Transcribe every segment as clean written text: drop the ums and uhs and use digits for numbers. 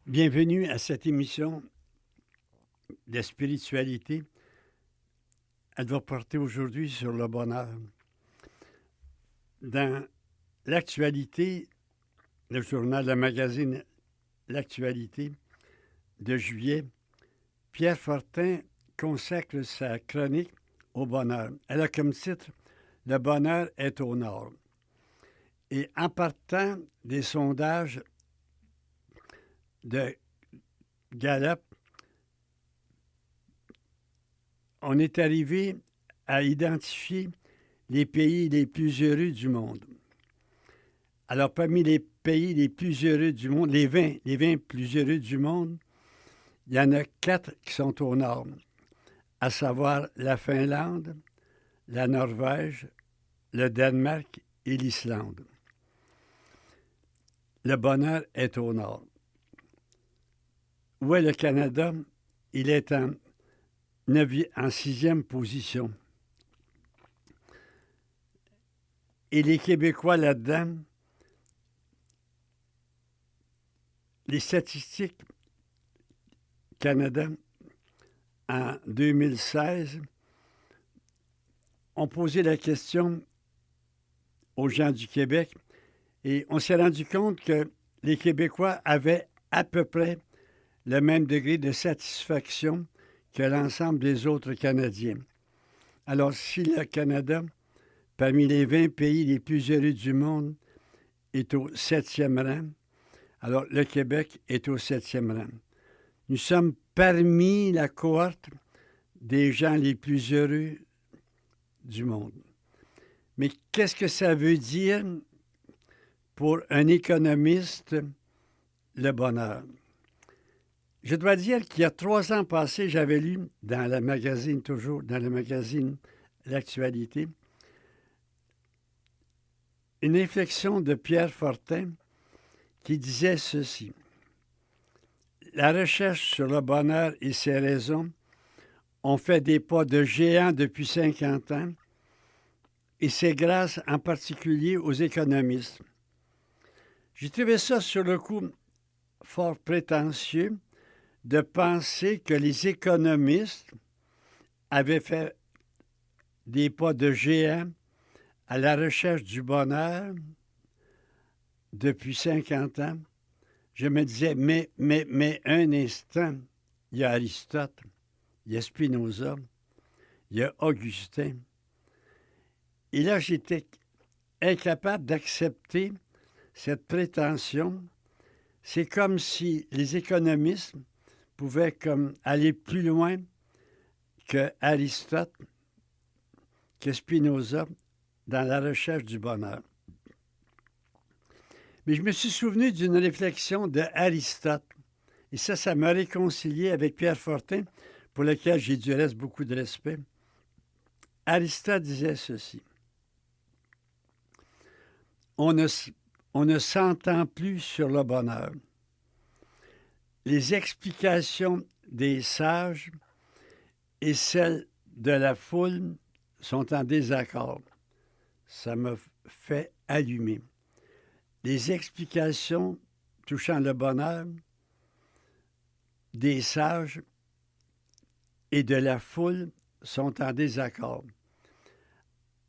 Bienvenue à cette émission de spiritualité. Elle va porter aujourd'hui sur le bonheur. Dans l'actualité, le journal, le magazine L'actualité de juillet, Pierre Fortin consacre sa chronique au bonheur. Elle a comme titre « Le bonheur est au nord ». Et en partant des sondages de Gallup, on est arrivé à identifier les pays les plus heureux du monde. Alors, parmi les pays les plus heureux du monde, les 20 plus heureux du monde, il y en a 4 qui sont au nord, à savoir la Finlande, la Norvège, le Danemark et l'Islande. Le bonheur est au nord. Où est le Canada? Il est en 6e position. Et les Québécois là-dedans, les statistiques Canada en 2016 ont posé la question aux gens du Québec et on s'est rendu compte que les Québécois avaient à peu près le même degré de satisfaction que l'ensemble des autres Canadiens. Alors, si le Canada, parmi les 20 pays les plus heureux du monde, est au 7e rang, alors le Québec est au 7e rang. Nous sommes parmi la cohorte des gens les plus heureux du monde. Mais qu'est-ce que ça veut dire pour un économiste, le bonheur? Je dois dire qu'il y a 3 ans passés, j'avais lu dans le magazine, toujours dans le magazine L'Actualité, une réflexion de Pierre Fortin qui disait ceci. La recherche sur le bonheur et ses raisons ont fait des pas de géant depuis 50 ans et c'est grâce en particulier aux économistes. J'ai trouvé ça sur le coup fort prétentieux de penser que les économistes avaient fait des pas de géant à la recherche du bonheur depuis 50 ans. Je me disais, mais un instant, il y a Aristote, il y a Spinoza, il y a Augustin. Et là, j'étais incapable d'accepter cette prétention. C'est comme si les économistes pouvaient comme aller plus loin que Aristote, que Spinoza dans la recherche du bonheur. Mais je me suis souvenu d'une réflexion d'Aristote. Et ça m'a réconcilié avec Pierre Fortin, pour lequel j'ai du reste beaucoup de respect. Aristote disait ceci. On ne s'entend plus sur le bonheur. Les explications des sages et celles de la foule sont en désaccord. Ça me fait allumer. Les explications touchant le bonheur des sages et de la foule sont en désaccord.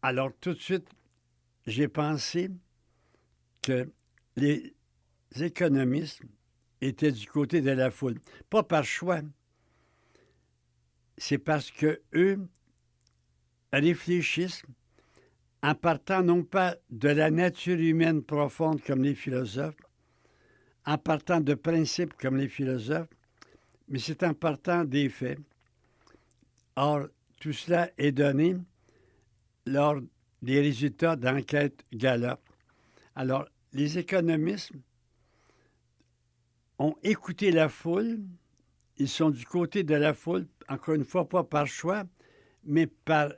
Alors tout de suite, j'ai pensé que les économistes étaient du côté de la foule. Pas par choix. C'est parce qu'eux réfléchissent en partant non pas de la nature humaine profonde comme les philosophes, en partant de principes comme les philosophes, mais c'est en partant des faits. Or, tout cela est donné lors des résultats d'enquête Gallup. Alors, les économistes ont écouté la foule, ils sont du côté de la foule, encore une fois, pas par choix, mais par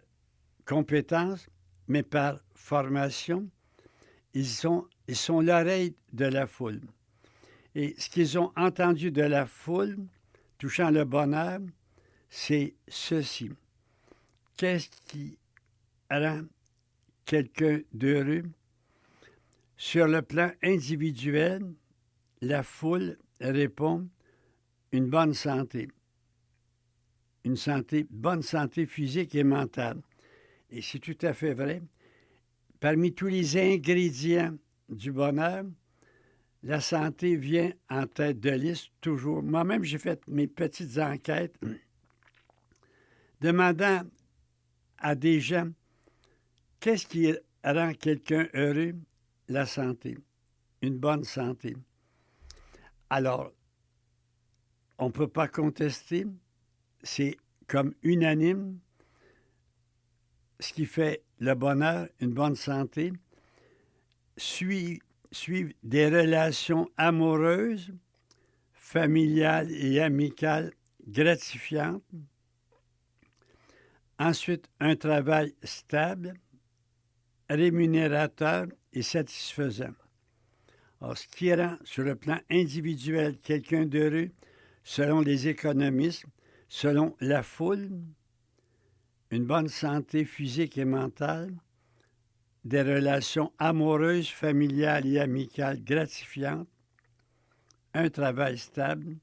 compétence, mais par formation. Ils sont l'oreille de la foule. Et ce qu'ils ont entendu de la foule, touchant le bonheur, c'est ceci. Qu'est-ce qui rend quelqu'un d'heureux? Sur le plan individuel, la foule répond une bonne santé. Bonne santé physique et mentale. Et c'est tout à fait vrai. Parmi tous les ingrédients du bonheur, la santé vient en tête de liste toujours. Moi-même, j'ai fait mes petites enquêtes demandant à des gens qu'est-ce qui rend quelqu'un heureux? La santé, une bonne santé. Alors, on ne peut pas contester, c'est comme unanime ce qui fait le bonheur, une bonne santé, suivre des relations amoureuses, familiales et amicales gratifiantes. Ensuite, un travail stable, rémunérateur et satisfaisant. Alors, ce qui rend sur le plan individuel quelqu'un d'heureux, selon les économistes, selon la foule, une bonne santé physique et mentale, des relations amoureuses, familiales et amicales gratifiantes, un travail stable,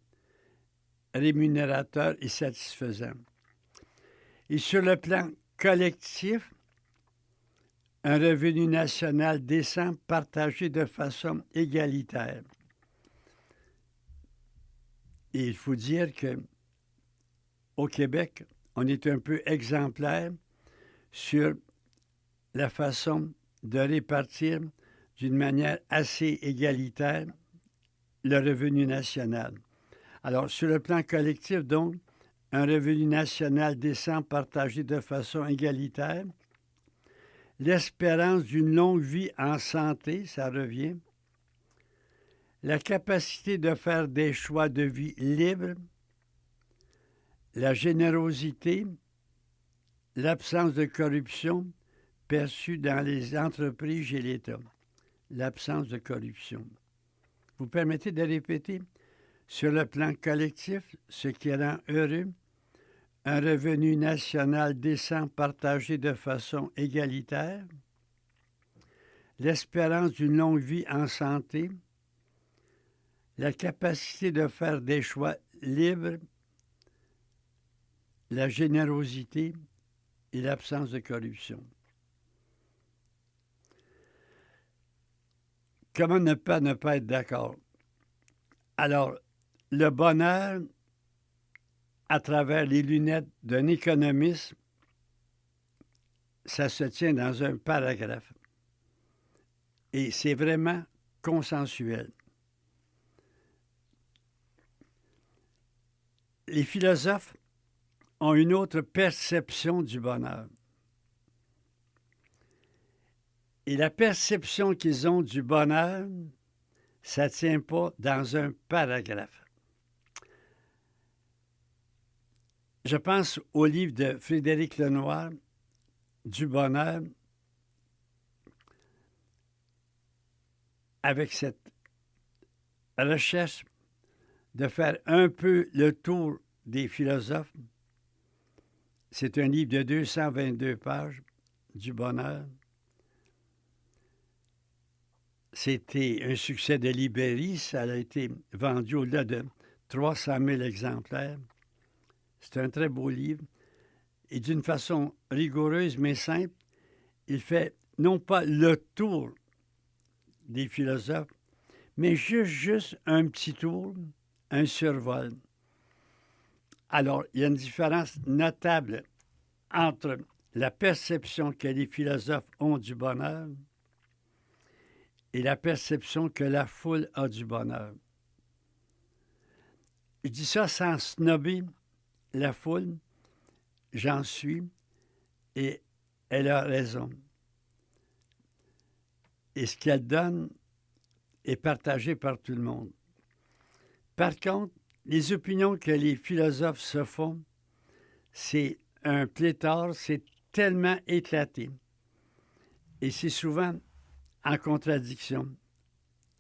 rémunérateur et satisfaisant. Et sur le plan collectif, un revenu national décent partagé de façon égalitaire. Et il faut dire qu'au Québec, on est un peu exemplaire sur la façon de répartir d'une manière assez égalitaire le revenu national. Alors, sur le plan collectif, donc, un revenu national décent partagé de façon égalitaire, l'espérance d'une longue vie en santé, ça revient, la capacité de faire des choix de vie libres, la générosité, l'absence de corruption perçue dans les entreprises et l'État. L'absence de corruption. Vous permettez de répéter? Sur le plan collectif, ce qui rend heureux, un revenu national décent partagé de façon égalitaire, l'espérance d'une longue vie en santé, la capacité de faire des choix libres, la générosité et l'absence de corruption. Comment ne pas être d'accord? Alors, le bonheur, à travers les lunettes d'un économiste, ça se tient dans un paragraphe. Et c'est vraiment consensuel. Les philosophes ont une autre perception du bonheur. Et la perception qu'ils ont du bonheur, ça ne tient pas dans un paragraphe. Je pense au livre de Frédéric Lenoir, Du bonheur, avec cette recherche de faire un peu le tour des philosophes. C'est un livre de 222 pages, Du bonheur. C'était un succès de librairie. Ça a été vendu au-delà de 300 000 exemplaires. C'est un très beau livre. Et d'une façon rigoureuse mais simple, il fait non pas le tour des philosophes, mais juste un petit tour, un survol. Alors, il y a une différence notable entre la perception que les philosophes ont du bonheur et la perception que la foule a du bonheur. Je dis ça sans snobber la foule, j'en suis, et elle a raison. Et ce qu'elle donne est partagé par tout le monde. Par contre, les opinions que les philosophes se font, c'est un pléthore, c'est tellement éclaté. Et c'est souvent en contradiction,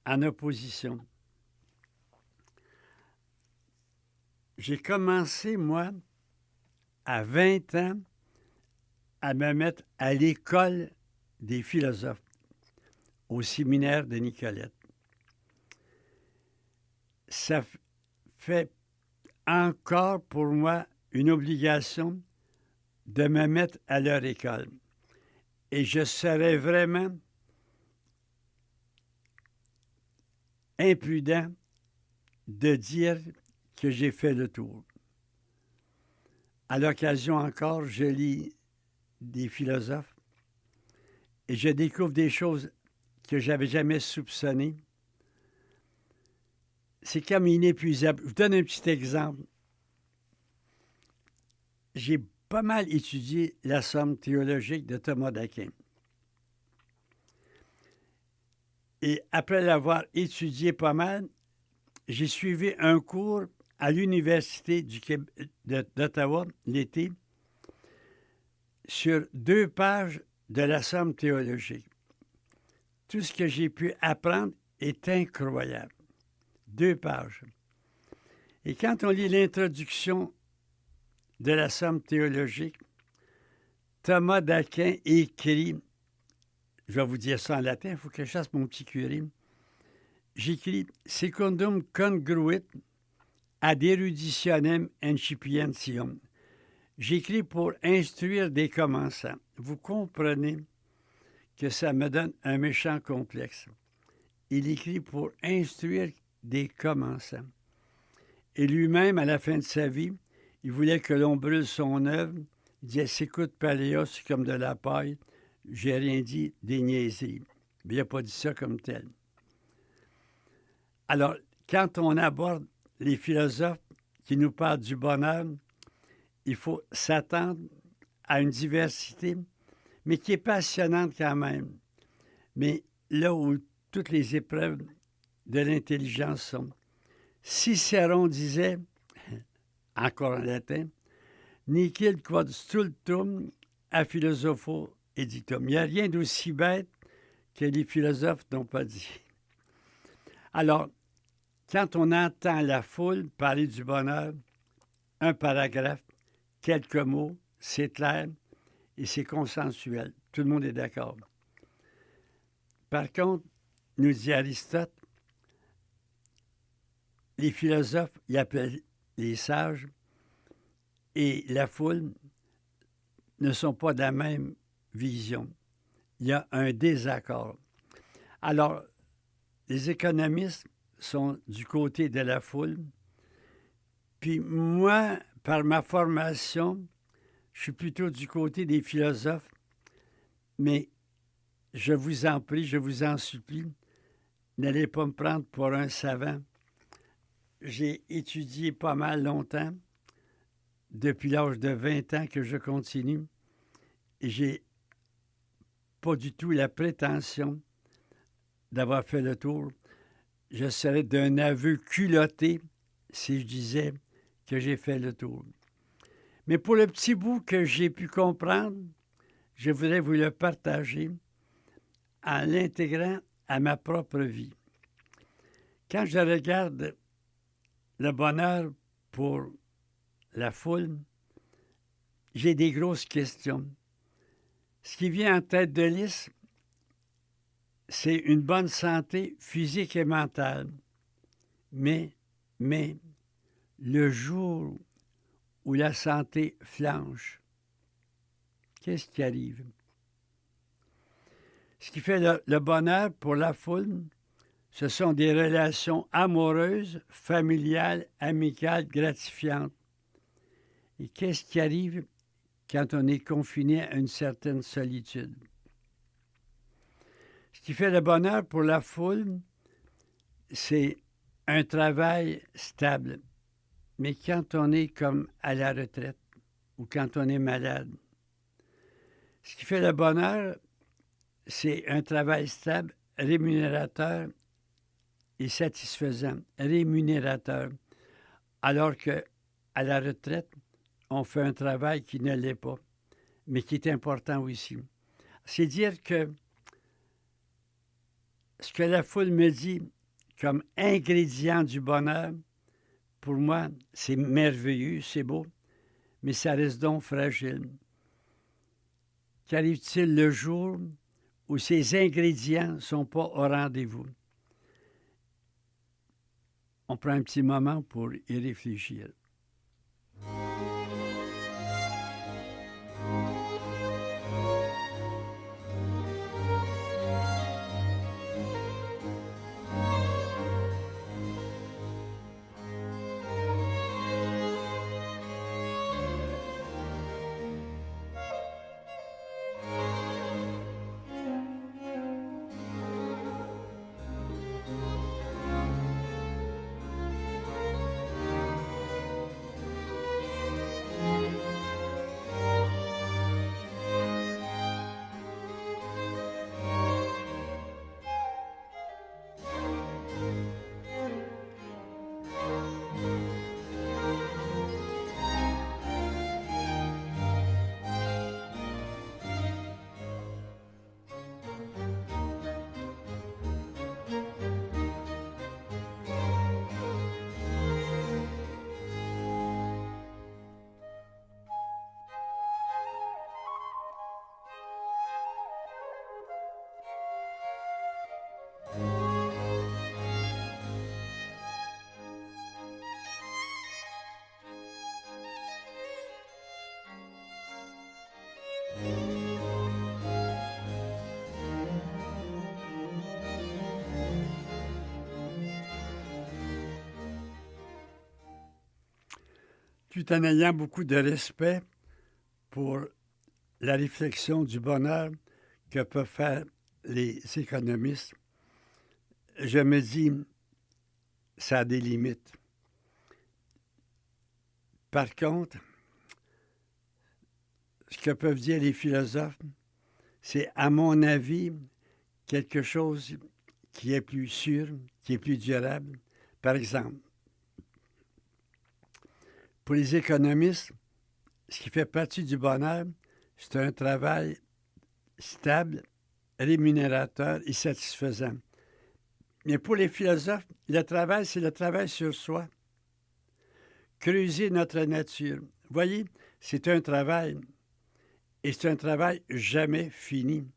en opposition. J'ai commencé, moi, à 20 ans, à me mettre à l'école des philosophes, au séminaire de Nicolette. ça fait encore pour moi une obligation de me mettre à leur école. Et je serais vraiment imprudent de dire que j'ai fait le tour. À l'occasion encore, je lis des philosophes et je découvre des choses que je n'avais jamais soupçonnées. C'est comme inépuisable. Je vous donne un petit exemple. J'ai pas mal étudié la somme théologique de Thomas d'Aquin. Et après l'avoir étudié pas mal, j'ai suivi un cours à l'Université d'Ottawa l'été sur 2 pages de la somme théologique. Tout ce que j'ai pu apprendre est incroyable. 2 pages. Et quand on lit l'introduction de la somme théologique, Thomas d'Aquin écrit, je vais vous dire ça en latin, il faut que je fasse mon petit curé. J'écris secundum congruit ad eruditionem incipientium. J'écris pour instruire des commençants. Vous comprenez que ça me donne un méchant complexe. Il écrit pour instruire des commençants. Et lui-même, à la fin de sa vie, il voulait que l'on brûle son œuvre. Il disait, s'écoute paléos, c'est comme de la paille. J'ai rien dit des niaiseries. Mais il n'a pas dit ça comme tel. Alors, quand on aborde les philosophes qui nous parlent du bonheur, il faut s'attendre à une diversité, mais qui est passionnante quand même. Mais là où toutes les épreuves de l'intelligence sont. Cicéron disait, encore en latin, Nihil quod stultum a philosopho edictum. Il n'y a rien d'aussi bête que les philosophes n'ont pas dit. Alors, quand on entend la foule parler du bonheur, un paragraphe, quelques mots, c'est clair et c'est consensuel. Tout le monde est d'accord. Par contre, nous dit Aristote, les philosophes, ils appellent les sages, et la foule ne sont pas de la même vision. Il y a un désaccord. Alors, les économistes sont du côté de la foule, puis moi, par ma formation, je suis plutôt du côté des philosophes, mais je vous en prie, je vous en supplie, n'allez pas me prendre pour un savant. J'ai étudié pas mal longtemps, depuis l'âge de 20 ans que je continue, et j'ai pas du tout la prétention d'avoir fait le tour. Je serais d'un aveu culotté si je disais que j'ai fait le tour. Mais pour le petit bout que j'ai pu comprendre, je voudrais vous le partager en l'intégrant à ma propre vie. Quand je regarde le bonheur pour la foule, j'ai des grosses questions. Ce qui vient en tête de liste, c'est une bonne santé physique et mentale. Mais, le jour où la santé flanche, qu'est-ce qui arrive? Ce qui fait le bonheur pour la foule, ce sont des relations amoureuses, familiales, amicales, gratifiantes. Et qu'est-ce qui arrive quand on est confiné à une certaine solitude? Ce qui fait le bonheur pour la foule, c'est un travail stable. Mais quand on est comme à la retraite ou quand on est malade, ce qui fait le bonheur, c'est un travail stable, rémunérateur et satisfaisant. Rémunérateur. Alors qu'à la retraite, on fait un travail qui ne l'est pas, mais qui est important aussi. C'est dire que ce que la foule me dit comme ingrédient du bonheur, pour moi, c'est merveilleux, c'est beau, mais ça reste donc fragile. Qu'arrive-t-il le jour où ces ingrédients ne sont pas au rendez-vous? On prend un petit moment pour y réfléchir. Tout en ayant beaucoup de respect pour la réflexion du bonheur que peuvent faire les économistes, je me dis, ça a des limites. Par contre, ce que peuvent dire les philosophes, c'est, à mon avis, quelque chose qui est plus sûr, qui est plus durable. Par exemple, pour les économistes, ce qui fait partie du bonheur, c'est un travail stable, rémunérateur et satisfaisant. Mais pour les philosophes, le travail, c'est le travail sur soi. Creuser notre nature. Voyez, c'est un travail. Et c'est un travail jamais fini.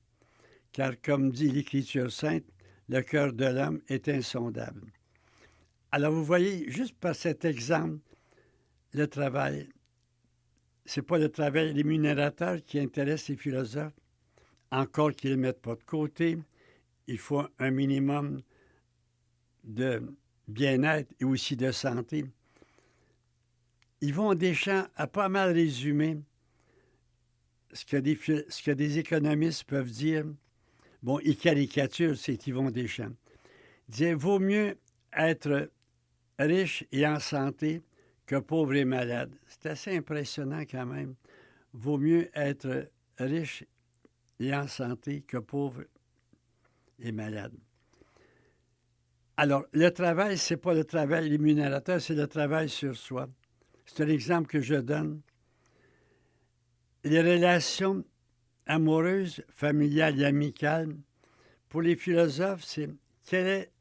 Car comme dit l'Écriture sainte, le cœur de l'homme est insondable. Alors vous voyez, juste par cet exemple, le travail, c'est pas le travail rémunérateur qui intéresse les philosophes, encore qu'ils ne le mettent pas de côté. Il faut un minimum de bien-être et aussi de santé. Yvon Deschamps a pas mal résumé ce que des économistes peuvent dire. Bon, il caricature, c'est Yvon Deschamps. Il disait, vaut mieux être riche et en santé que pauvre et malade. C'est assez impressionnant quand même. Vaut mieux être riche et en santé que pauvre et malade. Alors, le travail, ce n'est pas le travail rémunérateur, c'est le travail sur soi. C'est un exemple que je donne. Les relations amoureuses, familiales et amicales, pour les philosophes, c'est quelle est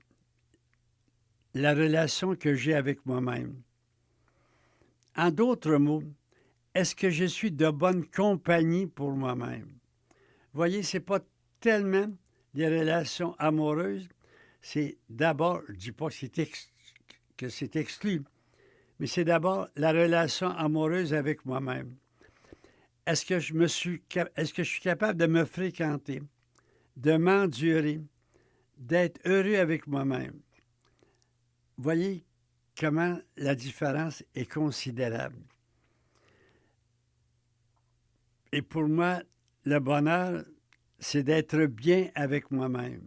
la relation que j'ai avec moi-même. En d'autres mots, est-ce que je suis de bonne compagnie pour moi-même? Vous voyez, ce n'est pas tellement les relations amoureuses, c'est d'abord, je ne dis pas que c'est exclu, mais c'est d'abord la relation amoureuse avec moi-même. Est-ce que je suis capable de me fréquenter, de m'endurer, d'être heureux avec moi-même? Voyez comment la différence est considérable. Et pour moi, le bonheur, c'est d'être bien avec moi-même,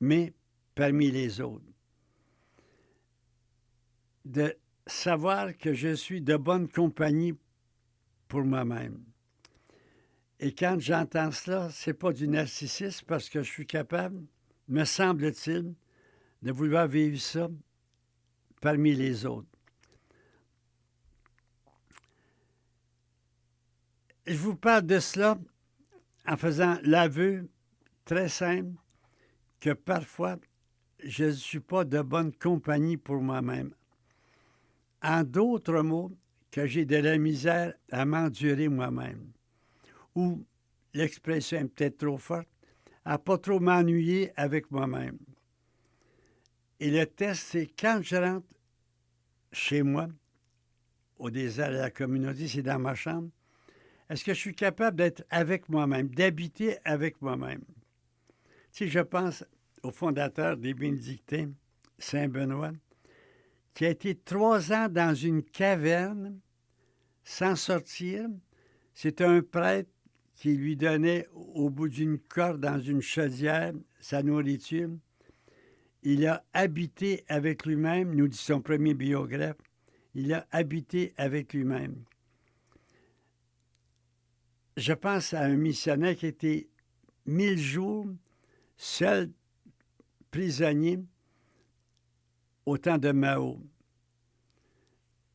mais parmi les autres. De savoir que je suis de bonne compagnie pour moi-même. Et quand j'entends cela, ce n'est pas du narcissisme parce que je suis capable, me semble-t-il, de vouloir vivre ça parmi les autres. Je vous parle de cela en faisant l'aveu très simple que parfois, je ne suis pas de bonne compagnie pour moi-même. En d'autres mots, que j'ai de la misère à m'endurer moi-même. Ou, l'expression est peut-être trop forte, à pas trop m'ennuyer avec moi-même. Et le test, c'est quand je rentre chez moi, au désert de la communauté, c'est dans ma chambre, est-ce que je suis capable d'être avec moi-même, d'habiter avec moi-même? Tu sais, je pense au fondateur des Bénédictins, Saint Benoît, qui a été 3 ans dans une caverne sans sortir. C'est un prêtre qui lui donnait au bout d'une corde dans une chaudière sa nourriture. Il a habité avec lui-même, nous dit son premier biographe, il a habité avec lui-même. Je pense à un missionnaire qui était 1000 jours seul prisonnier au temps de Mao.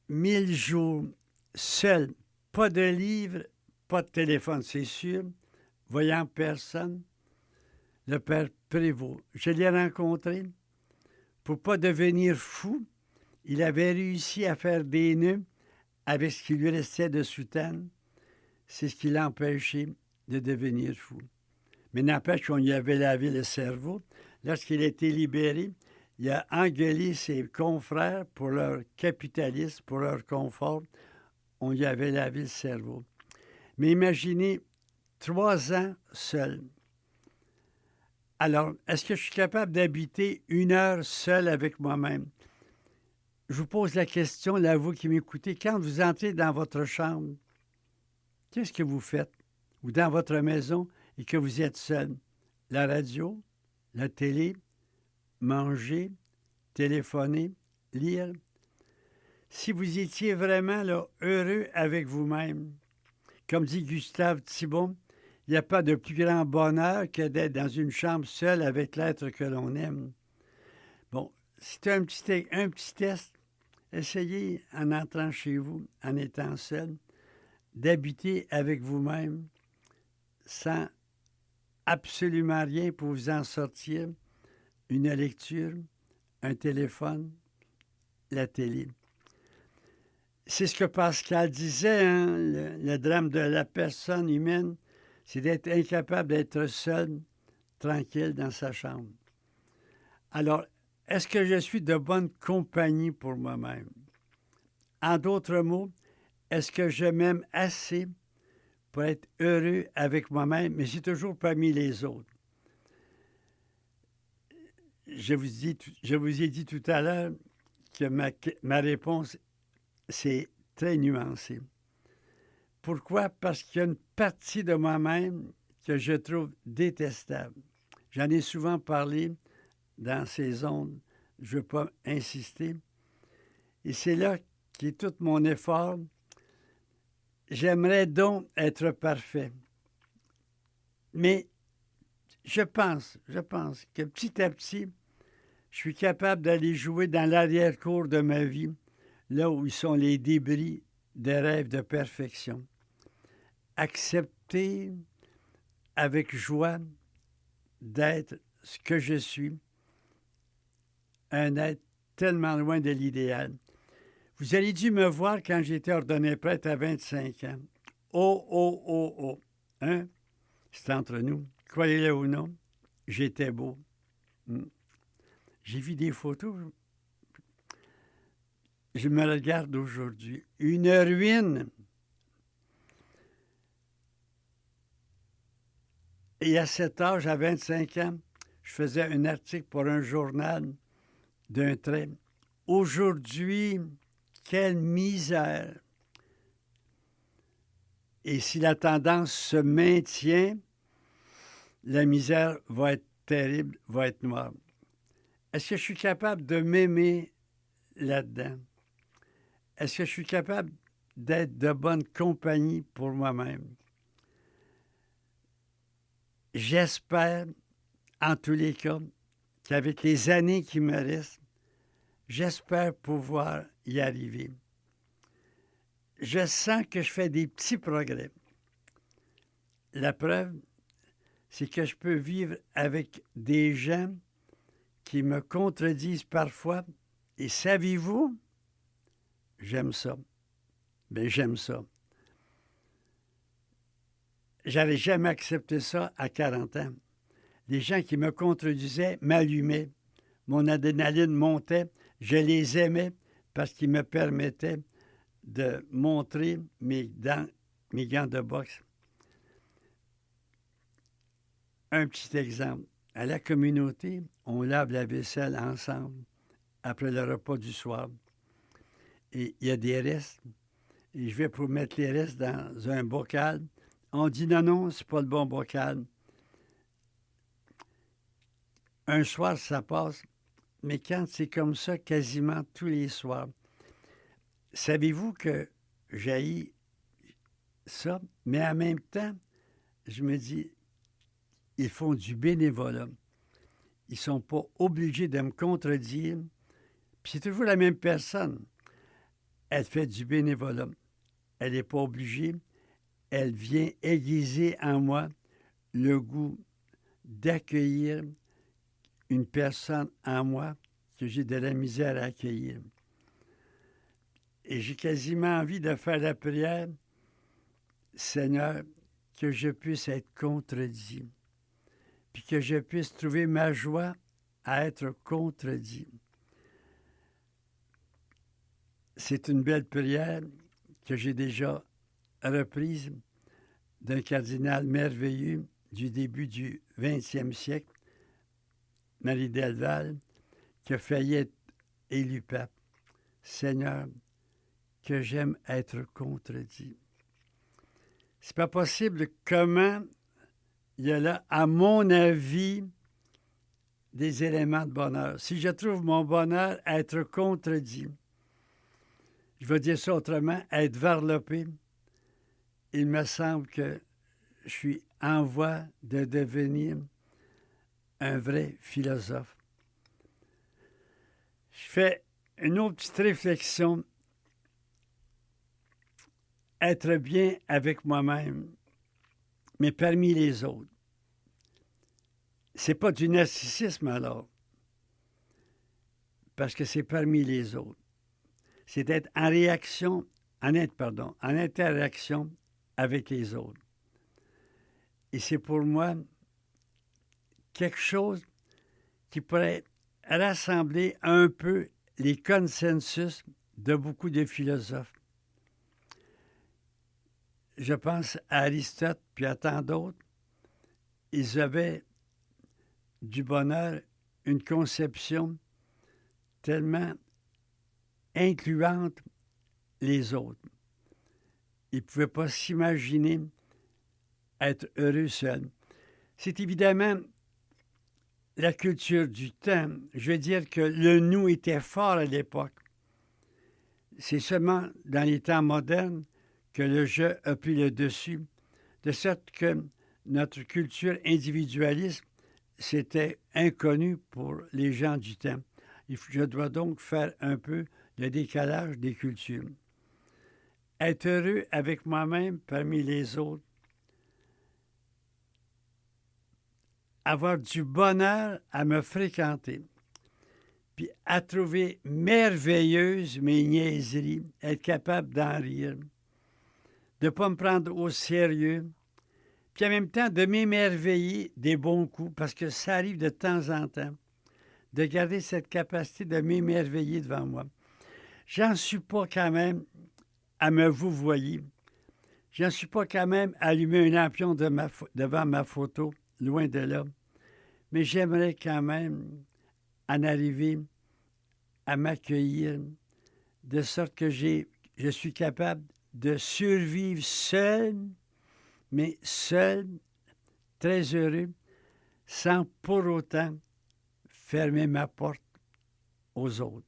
1000 jours seul, pas de livre, pas de téléphone, c'est sûr, voyant personne. Le père Prévost, je l'ai rencontré. Pour ne pas devenir fou, il avait réussi à faire des nœuds avec ce qui lui restait de soutane. C'est ce qui l'a empêché de devenir fou. Mais n'empêche qu'on lui avait lavé le cerveau. Lorsqu'il a été libéré, il a engueulé ses confrères pour leur capitalisme, pour leur confort. On lui avait lavé le cerveau. Mais imaginez, 3 ans seul. Alors, est-ce que je suis capable d'habiter 1 heure seul avec moi-même? Je vous pose la question, là, vous qui m'écoutez, quand vous entrez dans votre chambre, qu'est-ce que vous faites? Ou dans votre maison et que vous êtes seul? La radio, la télé, manger, téléphoner, lire. Si vous étiez vraiment là, heureux avec vous-même, comme dit Gustave Thibon, il n'y a pas de plus grand bonheur que d'être dans une chambre seule avec l'être que l'on aime. Bon, c'est un petit test. Essayez, en entrant chez vous, en étant seul, d'habiter avec vous-même sans absolument rien pour vous en sortir, une lecture, un téléphone, la télé. C'est ce que Pascal disait, hein, le drame de la personne humaine, c'est d'être incapable d'être seul, tranquille dans sa chambre. Alors, est-ce que je suis de bonne compagnie pour moi-même? En d'autres mots, est-ce que je m'aime assez pour être heureux avec moi-même, mais c'est toujours parmi les autres? Je vous ai dit tout à l'heure que ma réponse, c'est très nuancé. Pourquoi? Parce qu'il y a une partie de moi-même que je trouve détestable. J'en ai souvent parlé dans ces ondes, je ne veux pas insister. Et c'est là qu'est tout mon effort. J'aimerais donc être parfait. Mais je pense que petit à petit, je suis capable d'aller jouer dans l'arrière-cour de ma vie, là où sont les débris des rêves de perfection. Accepter avec joie d'être ce que je suis, un être tellement loin de l'idéal. Vous avez dû me voir quand j'étais ordonné prêtre à 25 ans. Oh. Hein? C'est entre nous. Croyez-le ou non, j'étais beau. J'ai vu des photos. Je me regarde aujourd'hui. Une ruine. Et à cet âge, à 25 ans, je faisais un article pour un journal d'un trait. Aujourd'hui, quelle misère! Et si la tendance se maintient, la misère va être terrible, va être noire. Est-ce que je suis capable de m'aimer là-dedans? Est-ce que je suis capable d'être de bonne compagnie pour moi-même? J'espère, en tous les cas, qu'avec les années qui me restent, j'espère pouvoir y arriver. Je sens que je fais des petits progrès. La preuve, c'est que je peux vivre avec des gens qui me contredisent parfois. Et savez-vous, j'aime ça. Bien, j'aime ça. J'avais jamais accepté ça à 40 ans. Les gens qui me contredisaient m'allumaient. mon adrénaline montait. Je les aimais parce qu'ils me permettaient de montrer mes gants de boxe. Un petit exemple. À la communauté, on lave la vaisselle ensemble après le repas du soir. Et il y a des restes. Et je vais pour mettre les restes dans un bocal. On dit non, c'est pas le bon bocal. Un soir, ça passe. Mais quand c'est comme ça, quasiment tous les soirs, savez-vous que j'haïs ça? Mais en même temps, je me dis, ils font du bénévolat. Ils ne sont pas obligés de me contredire. Puis c'est toujours la même personne. Elle fait du bénévolat. Elle n'est pas obligée. Elle vient aiguiser en moi le goût d'accueillir une personne en moi que j'ai de la misère à accueillir. Et j'ai quasiment envie de faire la prière, Seigneur, que je puisse être contredit, puis que je puisse trouver ma joie à être contredit. C'est une belle prière que j'ai déjà reprise d'un cardinal merveilleux du début du 20e siècle, Marie Delval, qui a failli être élu pape. Seigneur, que j'aime être contredit. C'est pas possible comment il y a là, à mon avis, des éléments de bonheur. Si je trouve mon bonheur à être contredit, je vais dire ça autrement, à être varlopé, il me semble que je suis en voie de devenir un vrai philosophe. Je fais une autre petite réflexion. Être bien avec moi-même, mais parmi les autres. C'est pas du narcissisme alors, parce que c'est parmi les autres. C'est d'être en réaction, en interaction avec les autres. Et c'est pour moi quelque chose qui pourrait rassembler un peu les consensus de beaucoup de philosophes. Je pense à Aristote puis à tant d'autres. Ils avaient du bonheur une conception tellement incluante les autres. Ils ne pouvaient pas s'imaginer être heureux seuls. C'est évidemment la culture du temps. Je veux dire que le nous était fort à l'époque. C'est seulement dans les temps modernes que le je a pris le dessus, de sorte que notre culture individualiste, c'était inconnu pour les gens du temps. Je dois donc faire un peu le décalage des cultures. Être heureux avec moi-même parmi les autres. Avoir du bonheur à me fréquenter. Puis à trouver merveilleuses mes niaiseries, être capable d'en rire, de ne pas me prendre au sérieux, puis en même temps de m'émerveiller des bons coups, parce que ça arrive de temps en temps, de garder cette capacité de m'émerveiller devant moi. J'en suis pas quand même à me vouvoyer. J'en suis pas quand même à allumer un lampion devant ma photo, loin de là. Mais j'aimerais quand même en arriver à m'accueillir de sorte que je suis capable de survivre seul, mais seul, très heureux, sans pour autant fermer ma porte aux autres.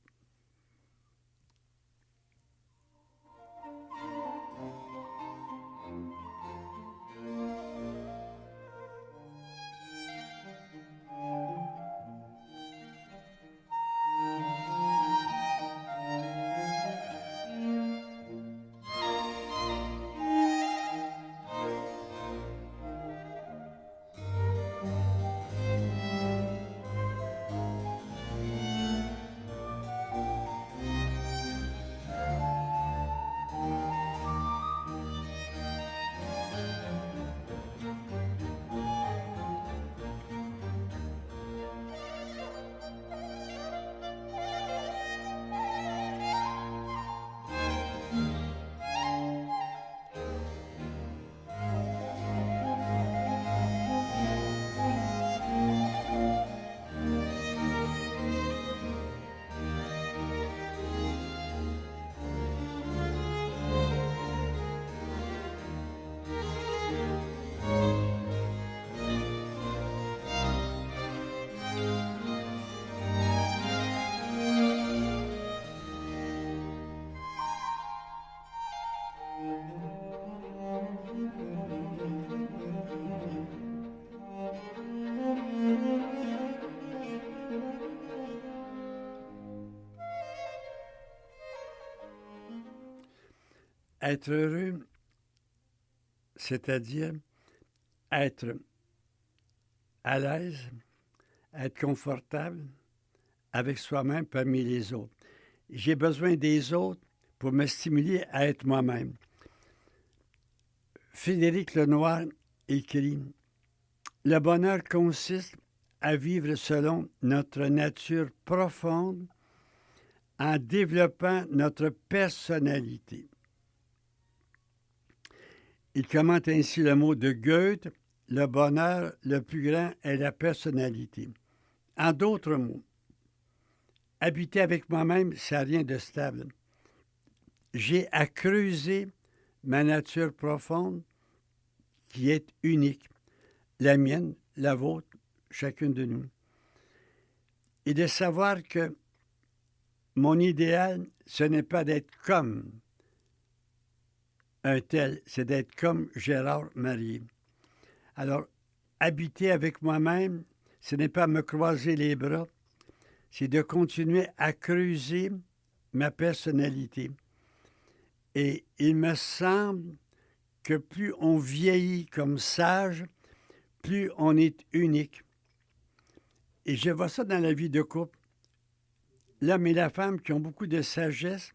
Être heureux, c'est-à-dire être à l'aise, être confortable avec soi-même parmi les autres. J'ai besoin des autres pour me stimuler à être moi-même. Frédéric Lenoir écrit « Le bonheur consiste à vivre selon notre nature profonde en développant notre personnalité. » Il commente ainsi le mot de Goethe, « Le bonheur le plus grand est la personnalité. » En d'autres mots, habiter avec moi-même, ça n'a rien de stable. J'ai à creuser ma nature profonde qui est unique, la mienne, la vôtre, chacune de nous. Et de savoir que mon idéal, ce n'est pas d'être comme un tel, c'est d'être comme Gérard Marier. Alors, habiter avec moi-même, ce n'est pas me croiser les bras, c'est de continuer à creuser ma personnalité. Et il me semble que plus on vieillit comme sage, plus on est unique. Et je vois ça dans la vie de couple. L'homme et la femme qui ont beaucoup de sagesse,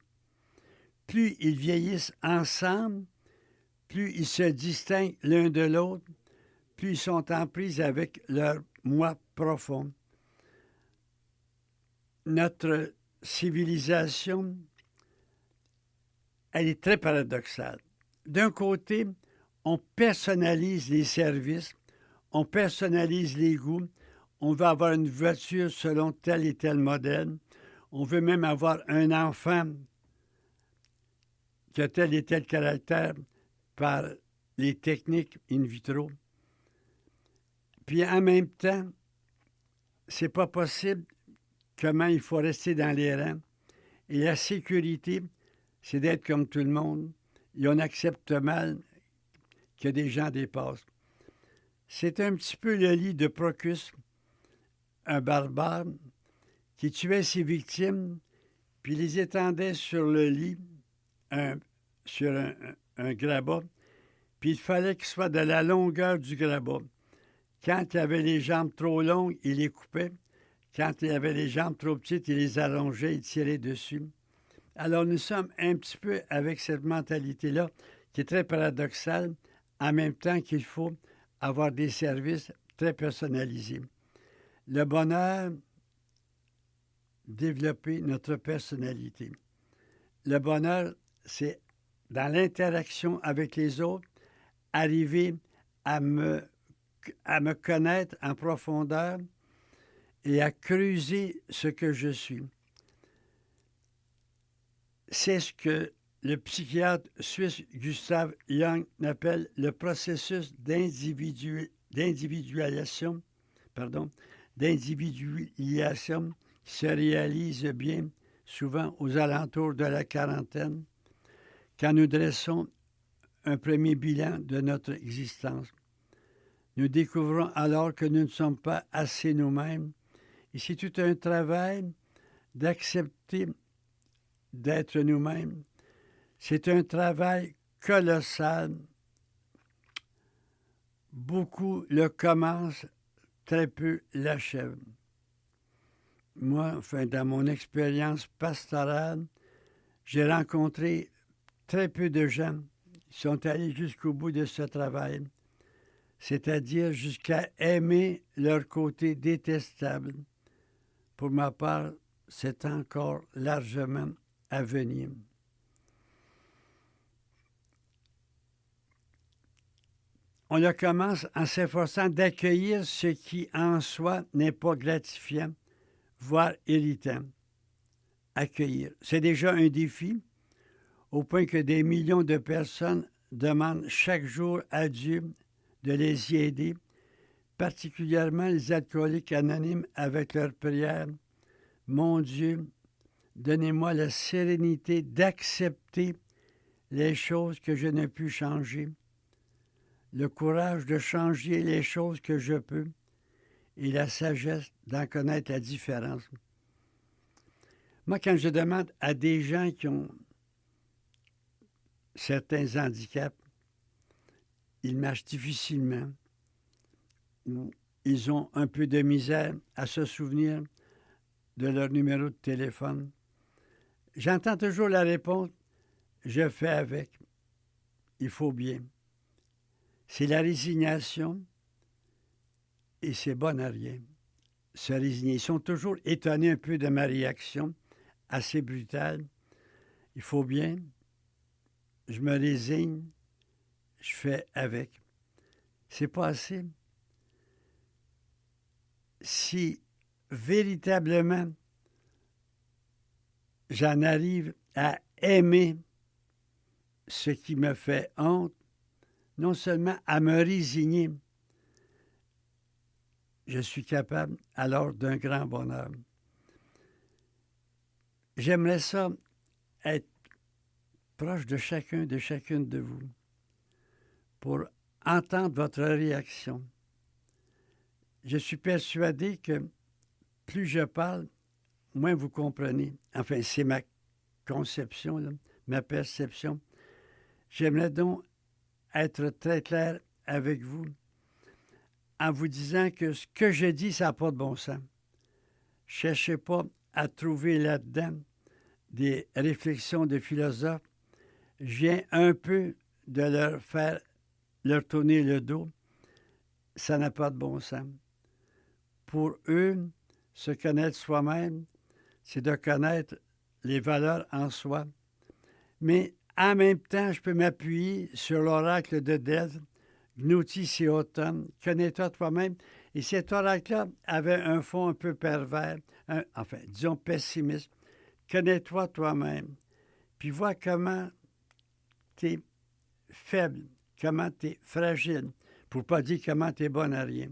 plus ils vieillissent ensemble, plus ils se distinguent l'un de l'autre, plus ils sont en prise avec leur moi profond. Notre civilisation, elle est très paradoxale. D'un côté, on personnalise les services, on personnalise les goûts, on veut avoir une voiture selon tel et tel modèle, on veut même avoir un enfant qui a tel et tel caractère par les techniques in vitro. Puis en même temps, c'est pas possible comment il faut rester dans les rangs. Et la sécurité, c'est d'être comme tout le monde. Et on accepte mal que des gens dépassent. C'est un petit peu le lit de Procus, un barbare qui tuait ses victimes, puis les étendait sur le lit, sur un grabat, puis il fallait qu'il soit de la longueur du grabat. Quand il avait les jambes trop longues, il les coupait. Quand il avait les jambes trop petites, il les allongeait, il tirait dessus. Alors nous sommes un petit peu avec cette mentalité-là qui est très paradoxale, en même temps qu'il faut avoir des services très personnalisés. Le bonheur, développer notre personnalité. Le bonheur, c'est dans l'interaction avec les autres, arriver à me connaître en profondeur et à creuser ce que je suis. C'est ce que le psychiatre suisse Gustav Jung appelle le processus d'individualisation qui se réalise bien souvent aux alentours de la quarantaine, quand nous dressons un premier bilan de notre existence. Nous découvrons alors que nous ne sommes pas assez nous-mêmes. Et c'est tout un travail d'accepter d'être nous-mêmes. C'est un travail colossal. Beaucoup le commencent, très peu l'achèvent. Moi, dans mon expérience pastorale, j'ai rencontré très peu de gens qui sont allés jusqu'au bout de ce travail, c'est-à-dire jusqu'à aimer leur côté détestable. Pour ma part, c'est encore largement à venir. On le commence en s'efforçant d'accueillir ce qui en soi n'est pas gratifiant, voire irritant. Accueillir. C'est déjà un défi, au point que des millions de personnes demandent chaque jour à Dieu de les y aider, particulièrement les alcooliques anonymes avec leurs prières. Mon Dieu, donnez-moi la sérénité d'accepter les choses que je n'ai pu changer, le courage de changer les choses que je peux et la sagesse d'en connaître la différence. Moi, quand je demande à des gens qui ont certains handicaps, ils marchent difficilement ou ils ont un peu de misère à se souvenir de leur numéro de téléphone. J'entends toujours la réponse « Je fais avec, il faut bien ». C'est la résignation et c'est bon à rien. Se résigner. Ils sont toujours étonnés un peu de ma réaction, assez brutale. Il faut bien, je me résigne, je fais avec. C'est pas assez. Si véritablement j'en arrive à aimer ce qui me fait honte, non seulement à me résigner, je suis capable alors d'un grand bonheur. J'aimerais ça être proche de chacun, de chacune de vous, pour entendre votre réaction. Je suis persuadé que plus je parle, moins vous comprenez. Enfin, c'est ma conception, là, ma perception. J'aimerais donc être très clair avec vous en vous disant que ce que je dis, ça n'a pas de bon sens. Cherchez pas à trouver là-dedans des réflexions de philosophes. Je viens un peu de leur tourner le dos. Ça n'a pas de bon sens. Pour eux, se connaître soi-même, c'est de connaître les valeurs en soi. Mais en même temps, je peux m'appuyer sur l'oracle de Delphes, Gnouti Siotum, connais-toi toi-même. Et cet oracle-là avait un fond un peu pervers, disons pessimiste. Connais-toi toi-même, puis vois comment tu es faible, comment tu es fragile, pour ne pas dire comment tu es bon à rien.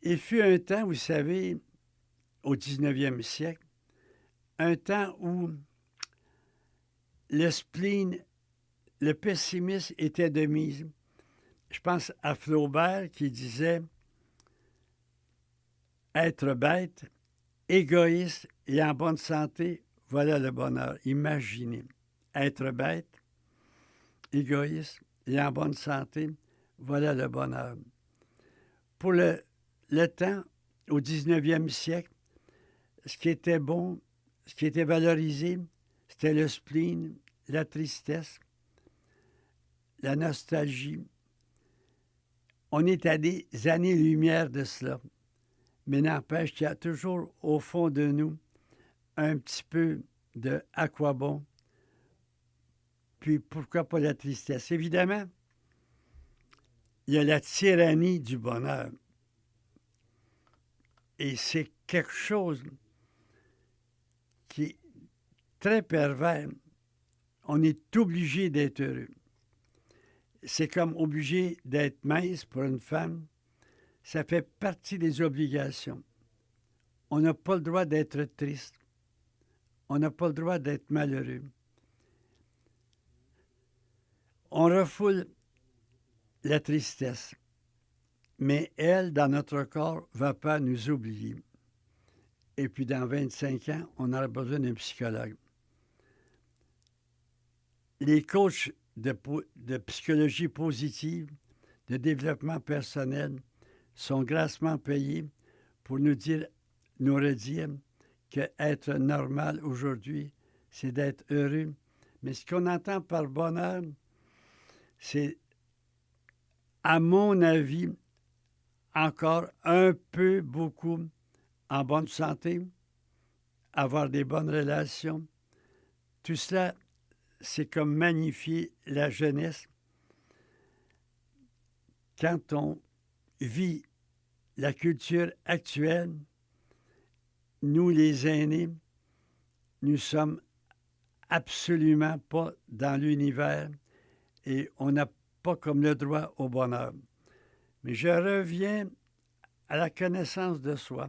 Il fut un temps, vous savez, au 19e siècle, un temps où le spleen, le pessimisme était de mise. Je pense à Flaubert qui disait « Être bête, égoïste et en bonne santé, voilà le bonheur. » Imaginez, être bête, égoïste et en bonne santé, voilà le bonheur. Pour le temps, au 19e siècle, ce qui était bon, ce qui était valorisé, c'était le spleen, la tristesse, la nostalgie. On est à des années-lumière de cela. Mais n'empêche qu'il y a toujours au fond de nous un petit peu de à quoi bon, puis pourquoi pas la tristesse. Évidemment, il y a la tyrannie du bonheur. Et c'est quelque chose qui est très pervers. On est obligé d'être heureux. C'est comme obligé d'être mince pour une femme. Ça fait partie des obligations. On n'a pas le droit d'être triste. On n'a pas le droit d'être malheureux. On refoule la tristesse, mais elle, dans notre corps, ne va pas nous oublier. Et puis dans 25 ans, on aura besoin d'un psychologue. Les coachs de psychologie positive, de développement personnel, sont grassement payés pour nous redire qu'être normal aujourd'hui, c'est d'être heureux. Mais ce qu'on entend par bonheur, c'est, à mon avis, encore un peu beaucoup en bonne santé, avoir des bonnes relations. Tout cela, c'est comme magnifier la jeunesse. Quand on vit la culture actuelle, nous, les aînés, nous sommes absolument pas dans l'univers et on n'a pas comme le droit au bonheur. Mais je reviens à la connaissance de soi.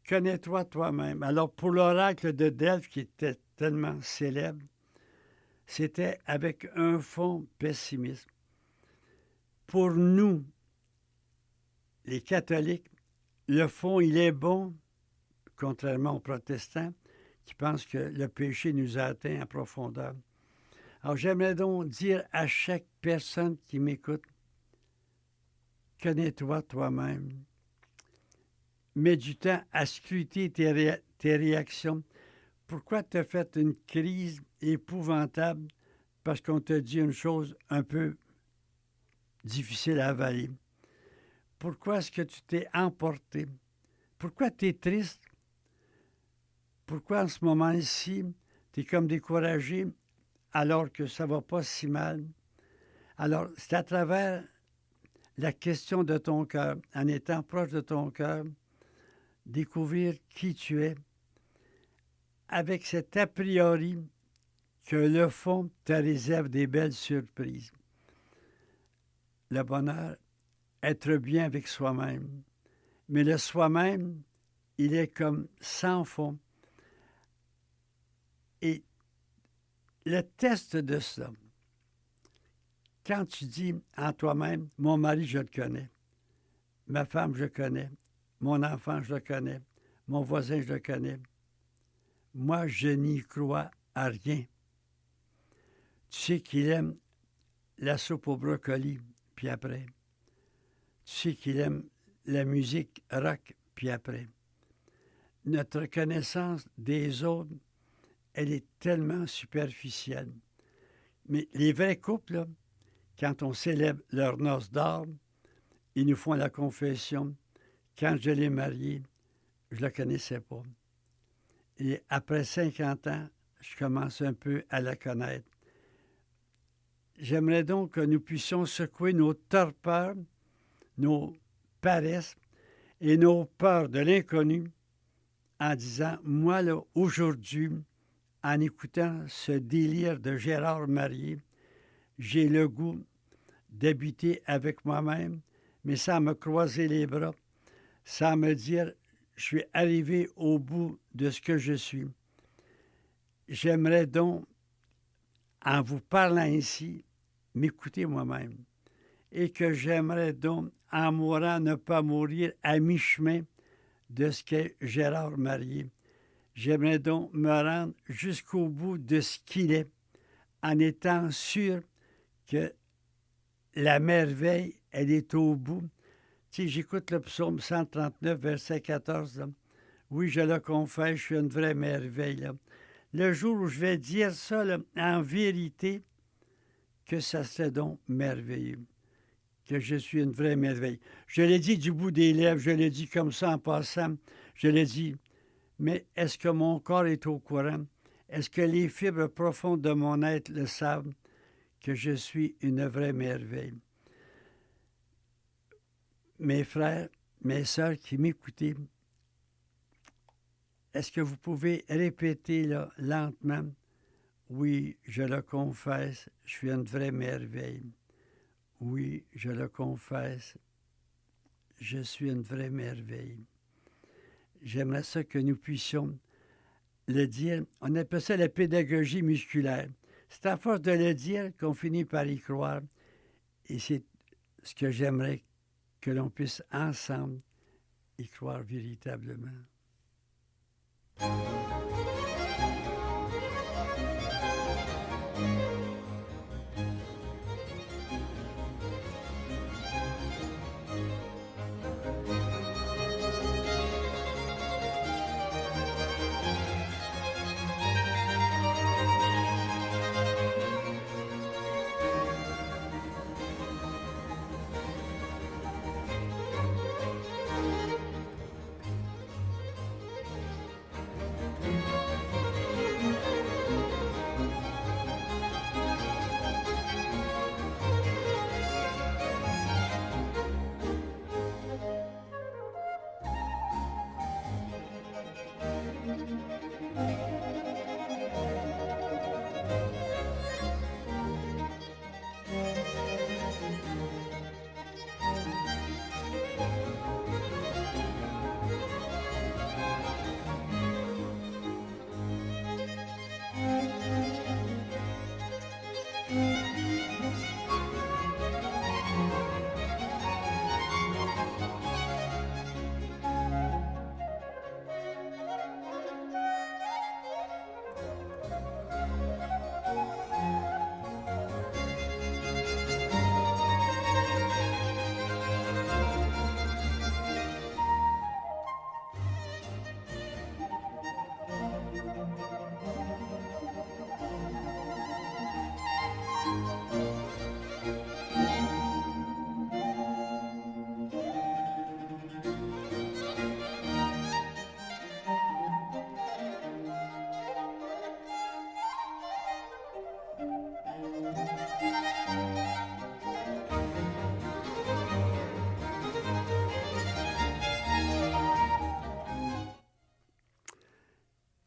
Connais-toi toi-même. Alors, pour l'oracle de Delphes, qui était tellement célèbre, c'était avec un fond pessimiste. Pour nous, les catholiques, le fond, il est bon, contrairement aux protestants, qui pensent que le péché nous a atteint en profondeur. Alors, j'aimerais donc dire à chaque personne qui m'écoute, connais-toi toi-même. Mets du temps à scruter tes réactions. Pourquoi tu as fait une crise épouvantable parce qu'on t'a dit une chose un peu difficile à avaler? Pourquoi est-ce que tu t'es emporté? Pourquoi tu es triste? Pourquoi en ce moment-ci, tu es comme découragé alors que ça ne va pas si mal? Alors, c'est à travers la question de ton cœur, en étant proche de ton cœur, découvrir qui tu es, avec cet a priori que le fond te réserve des belles surprises. Le bonheur, être bien avec soi-même. Mais le soi-même, il est comme sans fond. Et le test de ça, quand tu dis en toi-même, mon mari, je le connais, ma femme, je le connais, mon enfant, je le connais, mon voisin, je le connais, moi, je n'y crois à rien. Tu sais qu'il aime la soupe au brocoli, puis après. Tu sais qu'il aime la musique rock, puis après. Notre connaissance des autres, elle est tellement superficielle. Mais les vrais couples, là, quand on célèbre leur noces d'or, ils nous font la confession. Quand je l'ai mariée, je ne la connaissais pas. Et après 50 ans, je commence un peu à la connaître. J'aimerais donc que nous puissions secouer nos torpeurs, nos paresses et nos peurs de l'inconnu en disant, moi, là, aujourd'hui, en écoutant ce délire de Gérard Marié, j'ai le goût d'habiter avec moi-même, mais sans me croiser les bras, sans me dire, je suis arrivé au bout de ce que je suis. J'aimerais donc, en vous parlant ainsi, m'écouter moi-même. Et que j'aimerais donc, en mourant, ne pas mourir à mi-chemin de ce qu'est Gérard Marié. J'aimerais donc me rendre jusqu'au bout de ce qu'il est, en étant sûr que la merveille, elle est au bout. Tu sais, j'écoute le psaume 139, verset 14. Là. Oui, je le confesse, je suis une vraie merveille. Là. Le jour où je vais dire ça, là, en vérité, que ça serait donc merveilleux, que je suis une vraie merveille. Je l'ai dit du bout des lèvres, je l'ai dit comme ça en passant, je l'ai dit, mais est-ce que mon corps est au courant? Est-ce que les fibres profondes de mon être le savent que je suis une vraie merveille? Mes frères, mes sœurs qui m'écoutez, est-ce que vous pouvez répéter là, lentement? Oui, je le confesse, je suis une vraie merveille. Oui, je le confesse, je suis une vraie merveille. J'aimerais ça que nous puissions le dire. On appelle ça la pédagogie musculaire. C'est à force de le dire qu'on finit par y croire. Et c'est ce que j'aimerais que l'on puisse ensemble y croire véritablement.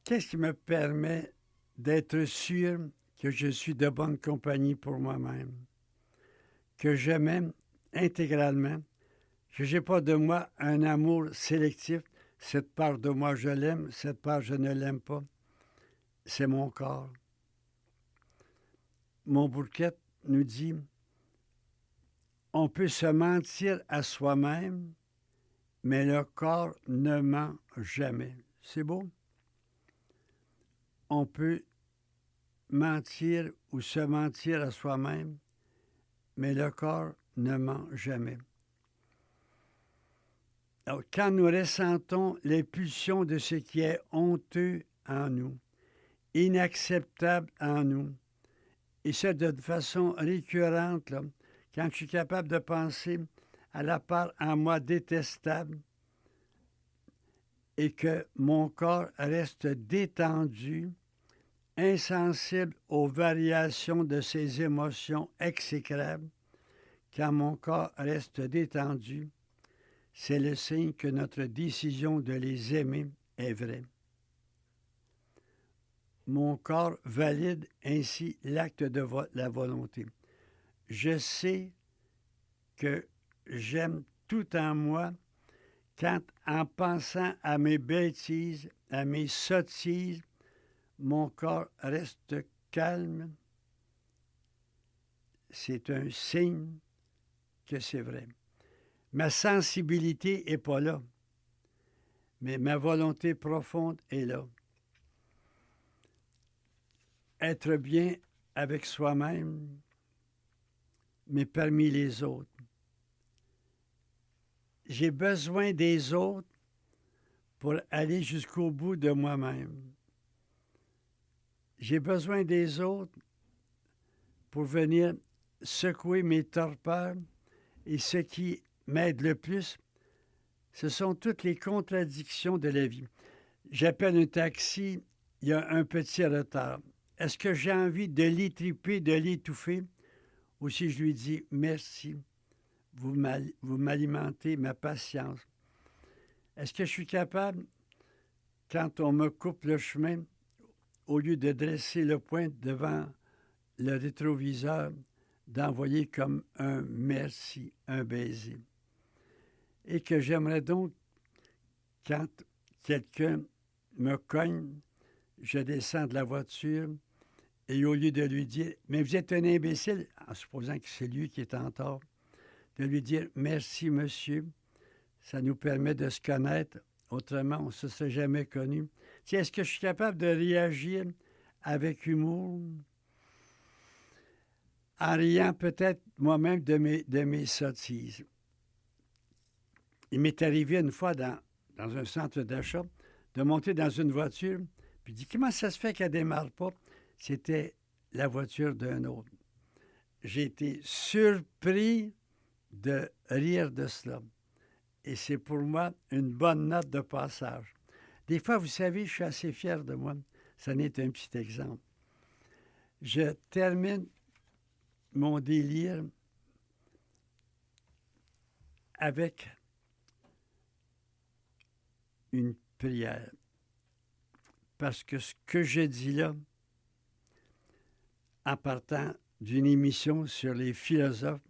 Qu'est-ce qui me permet d'être sûr que je suis de bonne compagnie pour moi-même, que je m'aime intégralement, que je n'ai pas de moi un amour sélectif, cette part de moi je l'aime, cette part je ne l'aime pas, c'est mon corps. Mon Bourquette nous dit, on peut se mentir à soi-même, mais le corps ne ment jamais. C'est beau? On peut mentir ou se mentir à soi-même, mais le corps ne ment jamais. Alors, quand nous ressentons les pulsions de ce qui est honteux en nous, inacceptable en nous, et ça de façon récurrente, là, quand je suis capable de penser à la part en moi détestable et que mon corps reste détendu, insensible aux variations de ses émotions exécrables, quand mon corps reste détendu, c'est le signe que notre décision de les aimer est vraie. Mon corps valide ainsi l'acte de la volonté. Je sais que j'aime tout en moi quand, en pensant à mes bêtises, à mes sottises, mon corps reste calme. C'est un signe que c'est vrai. Ma sensibilité n'est pas là, mais ma volonté profonde est là. Être bien avec soi-même, mais parmi les autres. J'ai besoin des autres pour aller jusqu'au bout de moi-même. J'ai besoin des autres pour venir secouer mes torpeurs, et ce qui m'aide le plus, ce sont toutes les contradictions de la vie. J'appelle un taxi, il y a un petit retard. Est-ce que j'ai envie de l'étriper, de l'étouffer? Ou si je lui dis merci, vous m'alimentez ma patience. Est-ce que je suis capable, quand on me coupe le chemin, au lieu de dresser le poing devant le rétroviseur, d'envoyer comme un merci, un baiser? Et que j'aimerais donc, quand quelqu'un me cogne, je descends de la voiture et au lieu de lui dire « Mais vous êtes un imbécile », en supposant que c'est lui qui est en tort, de lui dire « Merci, monsieur », ça nous permet de se connaître. Autrement, on ne se serait jamais connu. Tiens, est-ce que je suis capable de réagir avec humour, en riant peut-être moi-même de mes sottises? Il m'est arrivé une fois dans un centre d'achat de monter dans une voiture, puis il dit « Comment ça se fait qu'elle ne démarre pas? » C'était la voiture d'un autre. J'ai été surpris de rire de cela. Et c'est pour moi une bonne note de passage. Des fois, vous savez, je suis assez fier de moi. Ça n'est un petit exemple. Je termine mon délire avec une prière. Parce que ce que je dis là, en partant d'une émission sur les philosophes,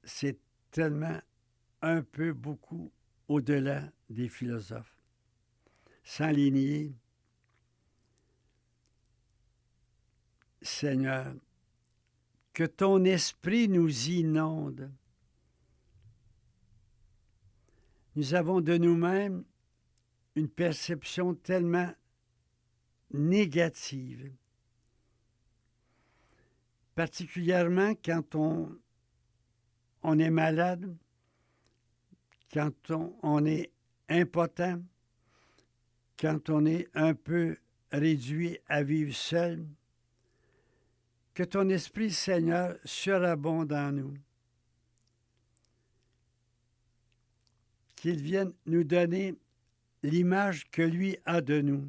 c'est tellement un peu beaucoup au-delà des philosophes. Sans les nier, Seigneur, que ton esprit nous inonde. Nous avons de nous-mêmes une perception tellement négative, particulièrement quand on est malade, quand on est impotent, quand on est un peu réduit à vivre seul. Que ton Esprit, Seigneur, surabonde en nous. Qu'il vienne nous donner l'image que lui a de nous,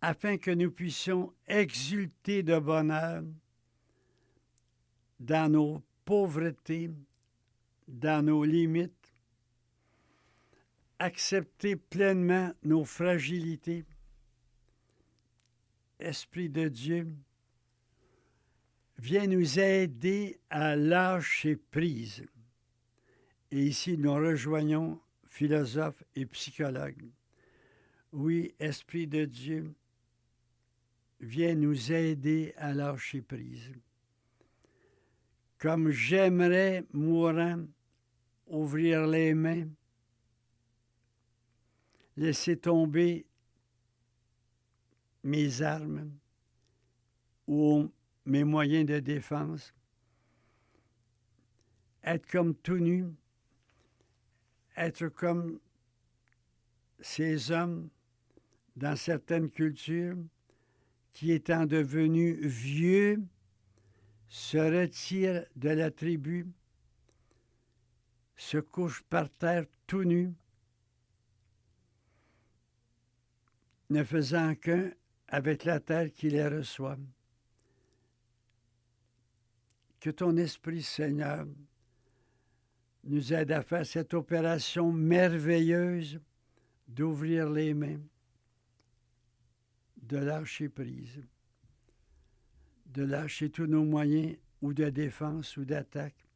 afin que nous puissions exulter de bonheur dans nos pauvretés, dans nos limites, accepter pleinement nos fragilités. Esprit de Dieu, viens nous aider à lâcher prise. Et ici, nous rejoignons philosophes et psychologues. Oui, Esprit de Dieu, viens nous aider à lâcher prise. Comme j'aimerais, mourant, ouvrir les mains, laisser tomber mes armes ou mes moyens de défense, être comme tout nu, être comme ces hommes dans certaines cultures qui, étant devenus vieux, se retirent de la tribu, se couchent par terre tout nus, ne faisant qu'un avec la terre qui les reçoit. Que ton Esprit, Seigneur, nous aide à faire cette opération merveilleuse d'ouvrir les mains, de lâcher prise, de lâcher tous nos moyens ou de défense ou d'attaque,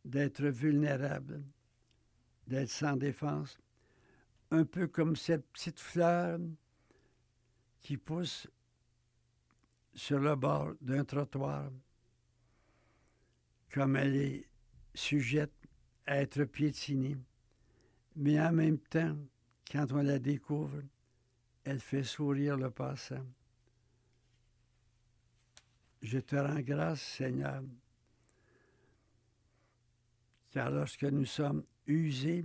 d'être vulnérable, d'être sans défense, un peu comme cette petite fleur qui pousse sur le bord d'un trottoir, comme elle est sujette à être piétinée, mais en même temps, quand on la découvre, elle fait sourire le passant. Je te rends grâce, Seigneur, car lorsque nous sommes usés,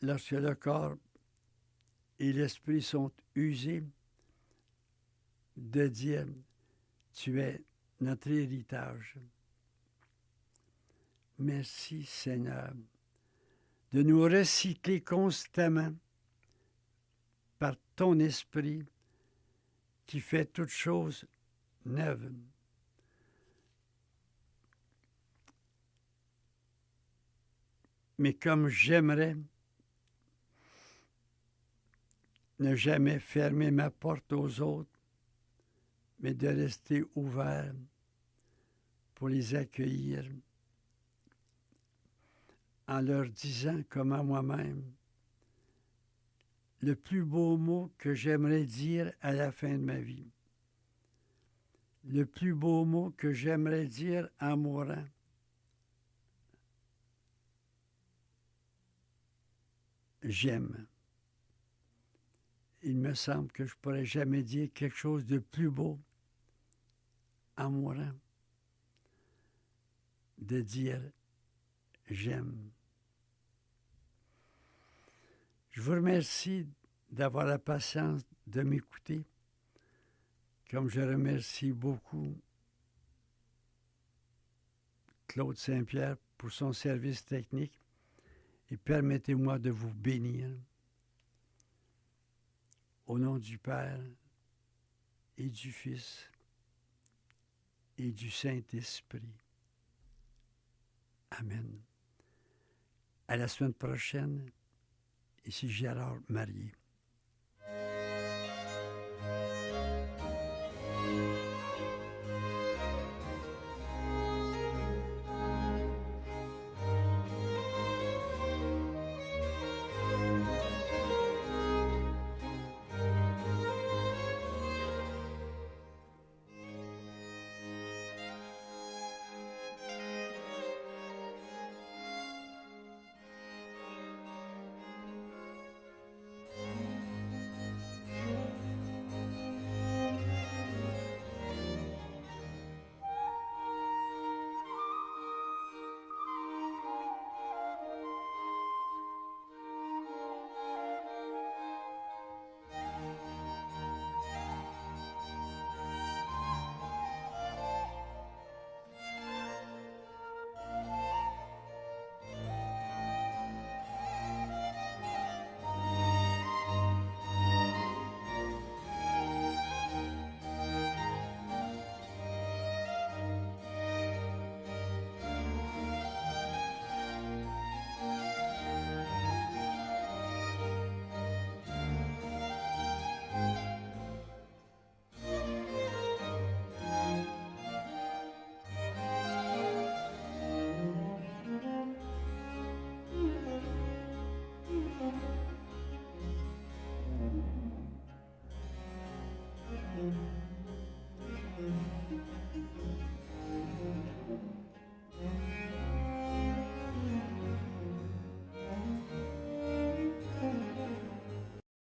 lorsque le corps et l'esprit sont usés, de dire, tu es notre héritage. Merci, Seigneur, de nous recycler constamment par ton esprit qui fait toutes choses neuves. Mais comme j'aimerais ne jamais fermer ma porte aux autres, mais de rester ouvert pour les accueillir en leur disant comme à moi-même le plus beau mot que j'aimerais dire à la fin de ma vie. Le plus beau mot que j'aimerais dire en mourant. J'aime. Il me semble que je ne pourrais jamais dire quelque chose de plus beau en mourant. De dire j'aime. Je vous remercie d'avoir la patience de m'écouter, comme je remercie beaucoup Claude Saint-Pierre pour son service technique, et permettez-moi de vous bénir au nom du Père et du Fils et du Saint-Esprit. Amen. À la semaine prochaine, ici Gérard Marié.